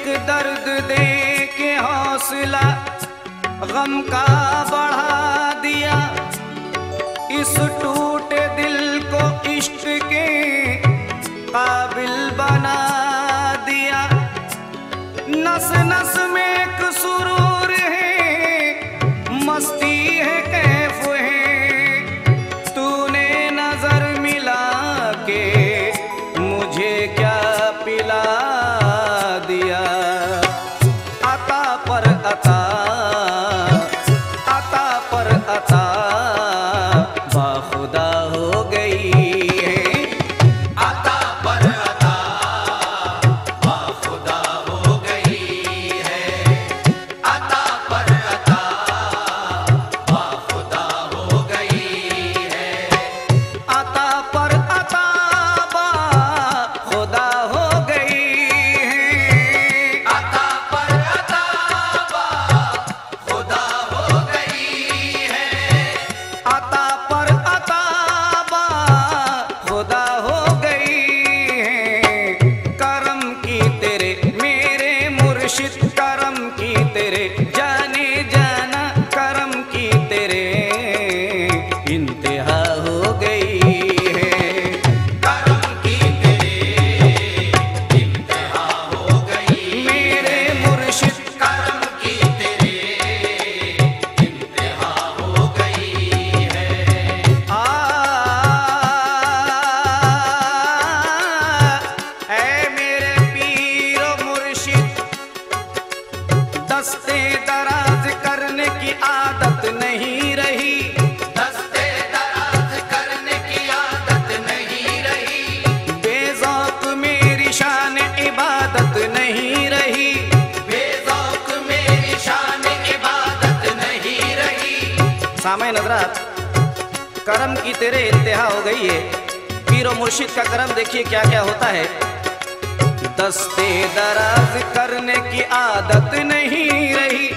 दर्द दे के हौसला गम का बढ़ा दिया। इस टूटे दिल को इश्क के काबिल बना दिया। नस नस में एक सुरूर है, मस्ती है, कैफ है। तूने नजर मिला के मुझे क्या पिला दिया। अता पर अता, अता पर अता बाखुदा हो गई है। अता पर अता बाखुदा हो गई है। अता पर अता बाखुदा हो गई है। अता पर अता बाखुदा हो गई है। अता पर अता बाखुदा हो गई है। अता पर अता बाखुदा हो गई है। करम की तेरे मेरे मुर्शिद, करम की तेरे जाने जाना, करम की तेरे इंतहा हो गई है। करम की तेरे इंतहा हो गई। मेरे मुर्शिद करम की तेरे इंतहा हो गई है। ऐ मेरे पीर मुर्शिद, दस्ते दराज करने की आदत नहीं रही। दस्ते दराज करने की आदत नहीं रही। बेज़ौक मेरी शान इबादत नहीं रही। बेज़ौक मेरी शान इबादत नहीं रही। सामईन हज़रात, करम की तेरे इंतहा हो गई है। पीर और मुर्शिद का करम देखिए क्या क्या होता है। दस्ते दराज करने की आदत नहीं रही।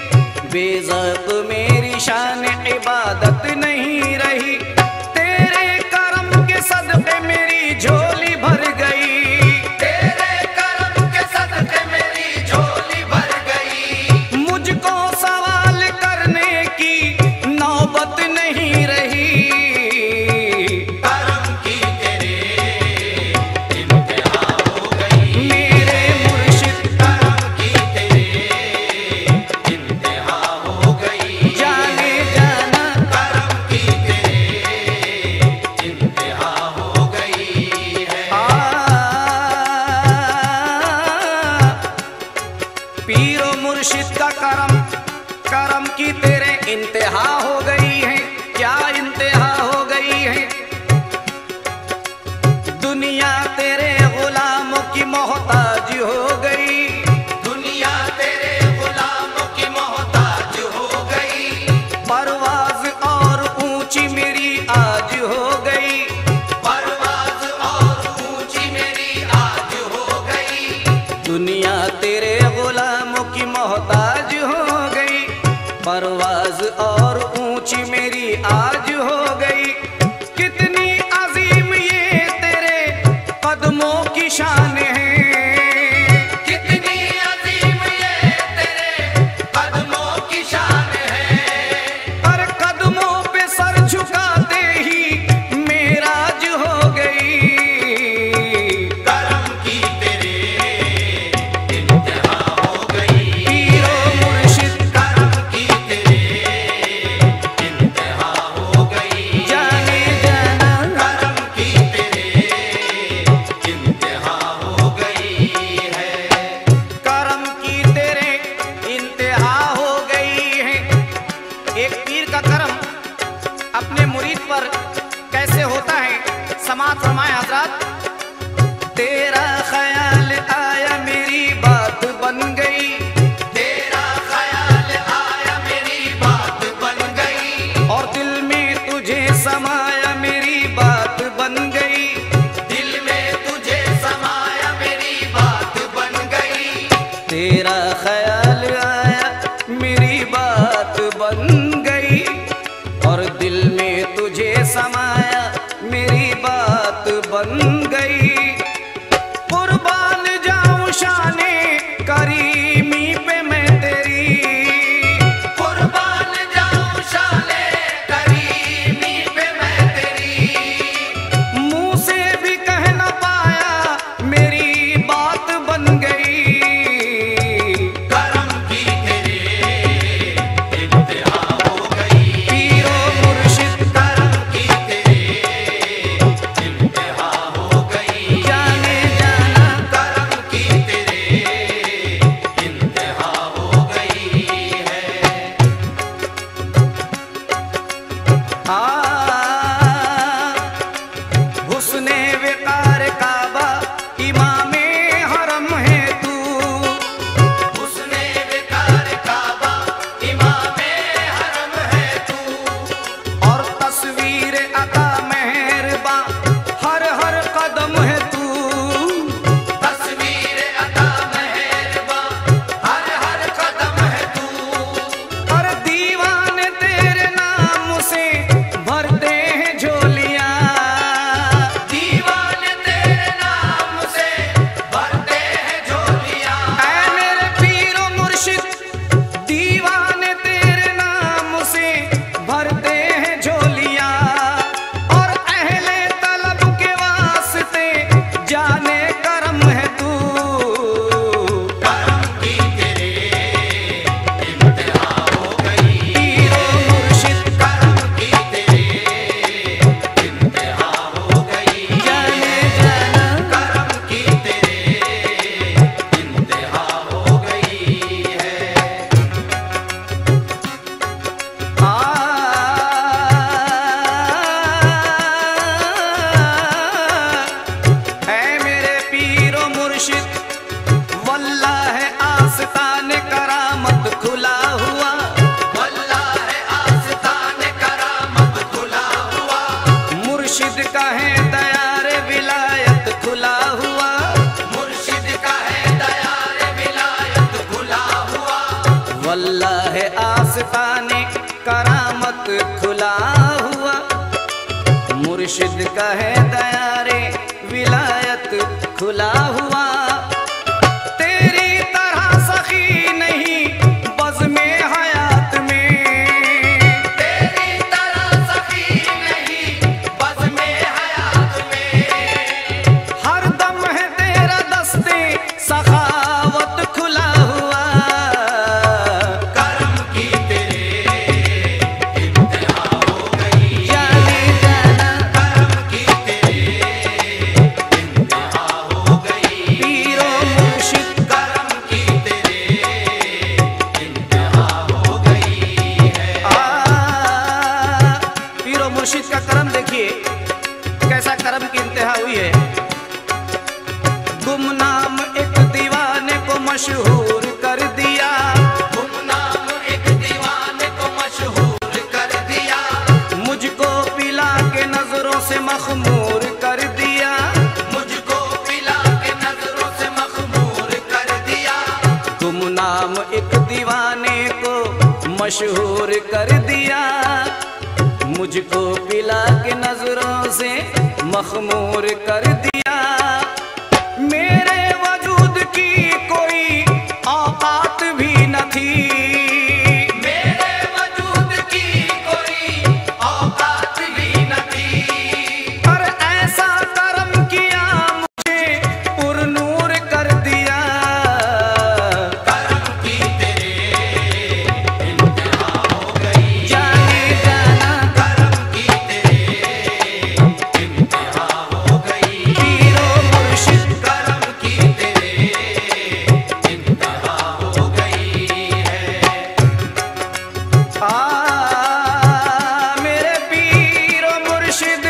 बेज़ौक मेरी शान इबादत नहीं रही। तेरे करम के सदक़े मेरी झोली भर गई। तेरे करम के सदक़े मेरी झोली भर गई। मुझको सवाल करने की नौबत नहीं रही। करम की तेरे इंतहा हो गई। मेरे मुर्शिद करम की तेरे इंतहा हो गई। जाने जाना, करम की तेरे इंतहा हो गई है। पीर और मुर्शिद का करम, करम की तेरे इंतहा हो गई है। क्या इंतहा हो गई है। दुनिया तेरे गुलामों की मोहताज हो गई। दुनिया तेरे गुलामों की मोहताज हो गई। परवाज और ऊंची मेरी आज हो गई। परवाज और ऊंची मेरी आज हो गई। दुनिया तेरे गुलामों की मोहताज हो गई। परवाज और ऊंची मेरी आज हो गई। कितनी अजीम ये तेरे कदमों की शान है। कितनी अजीम ये तेरे कदमों की शान है। पर कदमों पे सर झुकाते ही मेराज हो गई। करम की तेरे इंतहा हो गई। पीरो मुर्शिद करम की तेरे इंतहा हो गई। जाने जाना, करम की तेरे इंतहा हो गई है। करम की तेरे इंतहा हो गई है। एक पीर का करम अपने मुरीद पर कैसे होता है, समात फरमाए हजरत। तेरा ख्याल आया मेरी बात बन गई। तेरा ख्याल आया मेरी बात बन गई। और दिल में तुझे समाया मेरी बात बन गई। दिल में तुझे समाया मेरी बात बन गई। तेरा ख्याल आया मेरी बात बन गई। और दिल में तुझे समाया मेरी बात बन गई। कुर्बान जाऊं शाने करी विकार काबा इमामे हरम है तू। हुस्ने विकार काबा इमामे हरम है तू। और तस्वीर अता मेहरबा हर हर कदम है तू। तस्वीर अता मेहरबा हर हर कदम है तू। और दीवाने तेरे नाम से भरते हैं झोलियां। दीवाने तेरे नाम से भरते हैं झोलियां। ऐ मेरे पीरो मुर्शिद दीवाने तेरे नाम से भरते हैं झोलियां। और अहले तलब के वास्ते जाने करम है तू। करम की तेरे इंतहा हो गई। पीरो मुर्शिद करम की तेरे इंतहा हो गई। जाने जाना करम की तेरे इंतहा हो गई है। ऐ मेरे पीरो मुर्शिद वल्लाह है आस्तान करामत खुला हुआ। वल्लाह है आस्तान करामत खुला हुआ। मुर्शिद का है दयार विलायत खुला हुआ। मुर्शिद का है दयार विलायत खुला हुआ। वल्लाह है आस्तान करामत खुला हुआ। मुर्शिद का है दयारे विलायत खुला हुआ। तेरी तरह सखी नहीं बज़्म-ए हयात में। तेरी तरह सखी नहीं बज़्म-ए हयात में। हर दम है तेरा दस्ते सखावत खुला हुआ। करम की तेरे इंतहा हो गई। जाने जाना करम की तेरे इंतहा हो गई। पीरो मुर्शिद करम की तेरे इंतहा हो गई है। पीरो मुर्शिद का करम देखिए कैसा करम की इंतहा हुई है। गुमनाम एक दीवाने को मशहूर कर दिया। गुमनाम एक दीवाने को मशहूर कर दिया। मुझको पिला के नजरों से मखमूर कर दिया। मुझको पिला के नजरों से मखमूर कर दिया। गुमनाम एक दीवाने को मशहूर कर दिया। मुझको पिला के नजरों से मखमूर कर दिया। मेरे वजूद की कोई औकात भी न थी। मेरे वजूद की कोई औकात भी न थी। पर ऐसा करम किया मुझे पुरनूर कर दिया। करम की तेरे इंतहा हो गई। जाने जाना करम की तेरे इंतहा हो गई। पीरो मुर्शिद करम की तेरे इंतहा हो गई है। मेरे पीरो मुर्शिद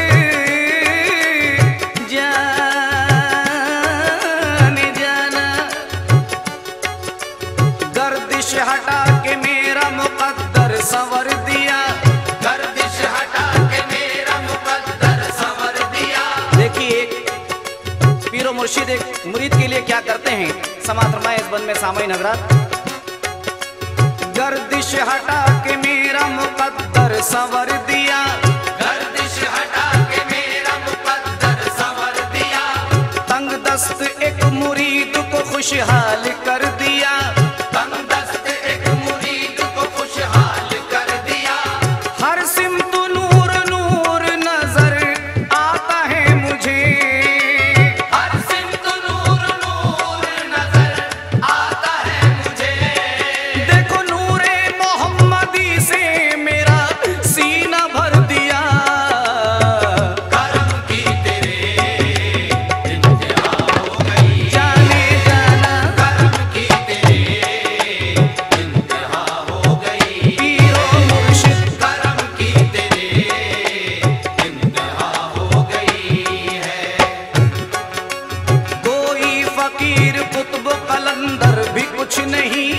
जाने जाना गर्दिश हटा के मेरा मुकद्दर संवर दिया। गर्दिश हटा के मेरा मुकद्दर संवर दिया। देखिए पीरो मुर्शिद एक मुरीद के लिए क्या करते हैं समात फरमाए इस बंद में सामईन हज़रात। गर्दिश हटा के मेरा मुकद्दर संवर दिया। गर्दिश हटा के मेरा मुकद्दर संवर दिया। तंग दस्त एक मुरीद को खुशहाल कर दिया। तंगदस्त एक मुरीद को खुशहाल कर दिया। हर सिमत नूर नूर नजर आता है मुझे। हर सिमत नूर नूर नजर आता है मुझे। देखो नूरे मोहम्मदी से मेरा सीना भर दिया। करम की तेरे इंतहा हो गई। जाने जाना करम की तेरे फकीर कुतुब कलंदर भी कुछ नहीं,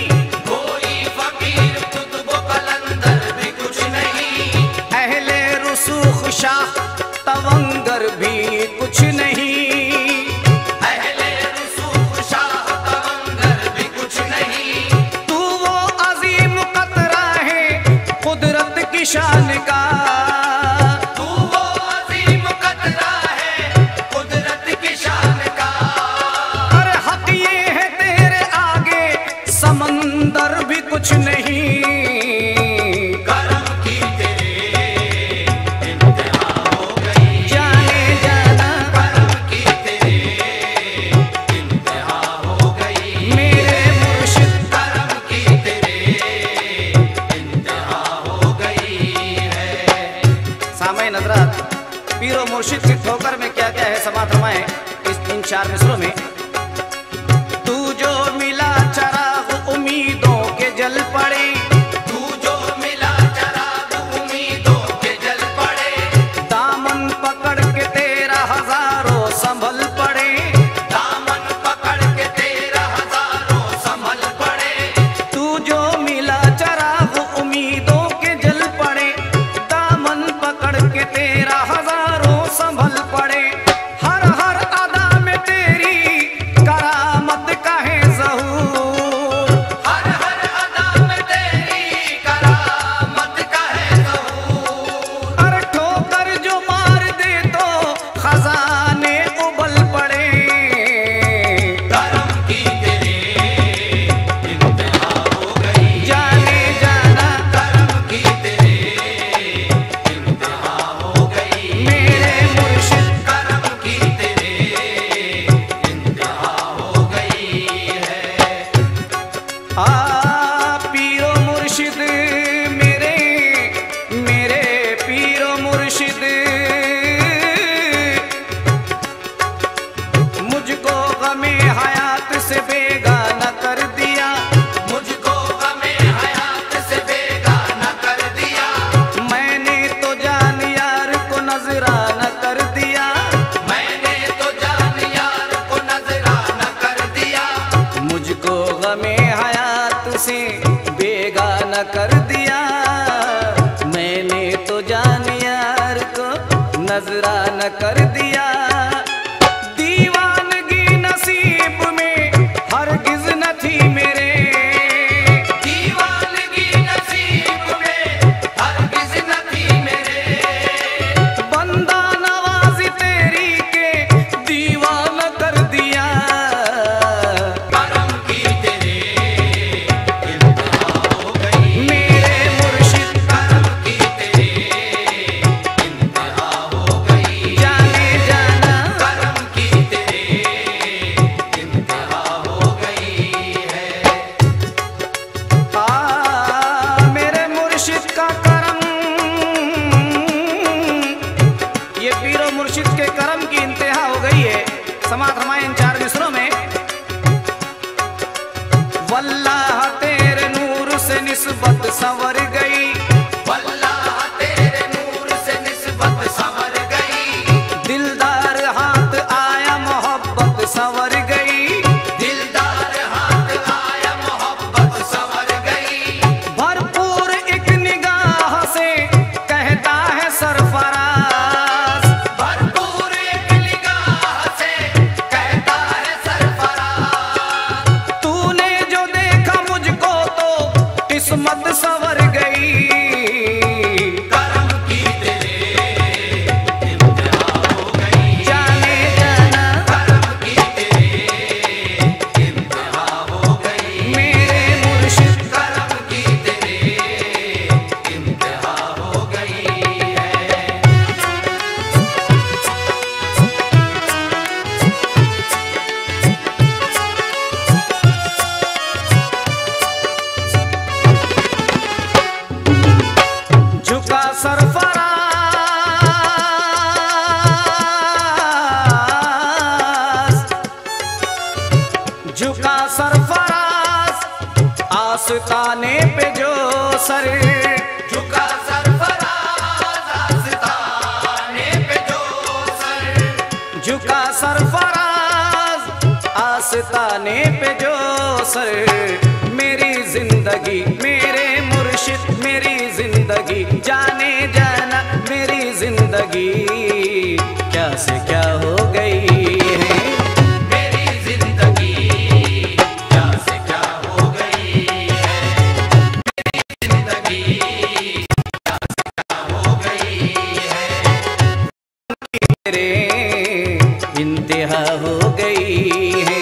कोई फकीर कुतुब कलंदर भी कुछ नहीं, अहले रुसूख शाह तवंगर भी कुछ नहीं, अहले रसूख शाह तवंगर भी कुछ नहीं। तू वो अजीम कतरा है कुदरत की शान का, तू वो अजीम कतरा है कुदरत की शान का। अरे हक ये है तेरे आगे समंदर भी कुछ नहीं, करम की तेरे इंतहा हो गई, जाने जाना करम की तेरे इंतहा हो गई, मेरे मुर्शिद। करम की तेरे इंतहा हो गई है। सामईन हज़रात, पीरो मुर्शिद की ठोकर में क्या क्या है समात रमाए इस 3-4 मिसरों में। तू जो मिला चराग उम्मीदों के जल पड़े, तू जो मिला चराग उम्मीदों के जल पड़े, दामन पकड़ के तेरा हजारों संभल पड़े, दामन पकड़ के तेरा हजारों संभल पड़े। तू जो मिला चराग उम्मीदों के जल पड़े, दामन पकड़ के तेरा हजारों संभल पड़े। हर हर अदा में तेरी करामत का है ज़हूर, हर हर अदा में तेरी करामत का है ज़हूर। अरे ठोकर जो मार दे तो खजाने उबल पड़े, करम की तेरे इंतहा हो गई, जाने जाना करम की तेरे इंतहा हो गई, मेरे मुर्शिद। करम की तेरे इंतहा हो गई है। पीरो मुर्शिद मेरे, मेरे पीरो मुर्शिद, मुझको गमे हयात से बेगाना कर दिया, मुझको गमे हयात से बेगाना कर दिया, मैंने तो जान यार को नजराना कर दिया, मैंने तो जान यार को नजराना कर दिया, मुझको गमे हयात से बेगाना कर दिया, मैंने तो जान यार को नजराना कर दिया। दीवानगी नसीब में हरगिज न थी मेरे, दीवानगी नसीब में हरगिज न थी मेरे, बंदा नवाजी तेरी के दीवाना कर दिया, करम की तेरे इंतहा हो गई, मेरे मुर्शिद। करम की तेरे इंतहा हो गई, जाने जाना करम की तेरे इंतहा हो गई है। मेरे मुर्शिद का करम, ये पीरो मुर्शिद के करम की इंतहा हो गई है। समात रमाए इन 4 मिसरों में। वल्लाह तेरे नूर से निस्बत संवर गई, वल्लाह तेरे नूर से निस्बत संवर गई, दिलदार हाथ आया मोहब्बत संवर गई, दिलदार हाथ आया मोहब्बत संवर गई, भरपूर एक निगाह से कहता है सरफराज, भरपूर एक निगाह से कहता है सरफराज, तूने जो देखा मुझको तो किस्मत संवर गई, करम की तेरे इंतहा हो गई, जाने जाना करम की तेरे इंतहा हो गई, मेरे मुर्शिद। करम की तेरे इंतहा हो गई है। झुका सरफराज, झुका सरफराज आस्ताने पे जो सर, झुका सरफराज आस्ताने पे जो सर, झुका सरफराज आस्ताने पे जो सर मेरी जिंदगी मेरे मुर्शिद मेरी जिंदगी जाने जाना मेरी जिंदगी क्या से क्या हो गई है। मेरी जिंदगी क्या से क्या हो गई है। मेरी जिंदगी क्या से क्या हो गई है। मेरे इंतहा हो गई है।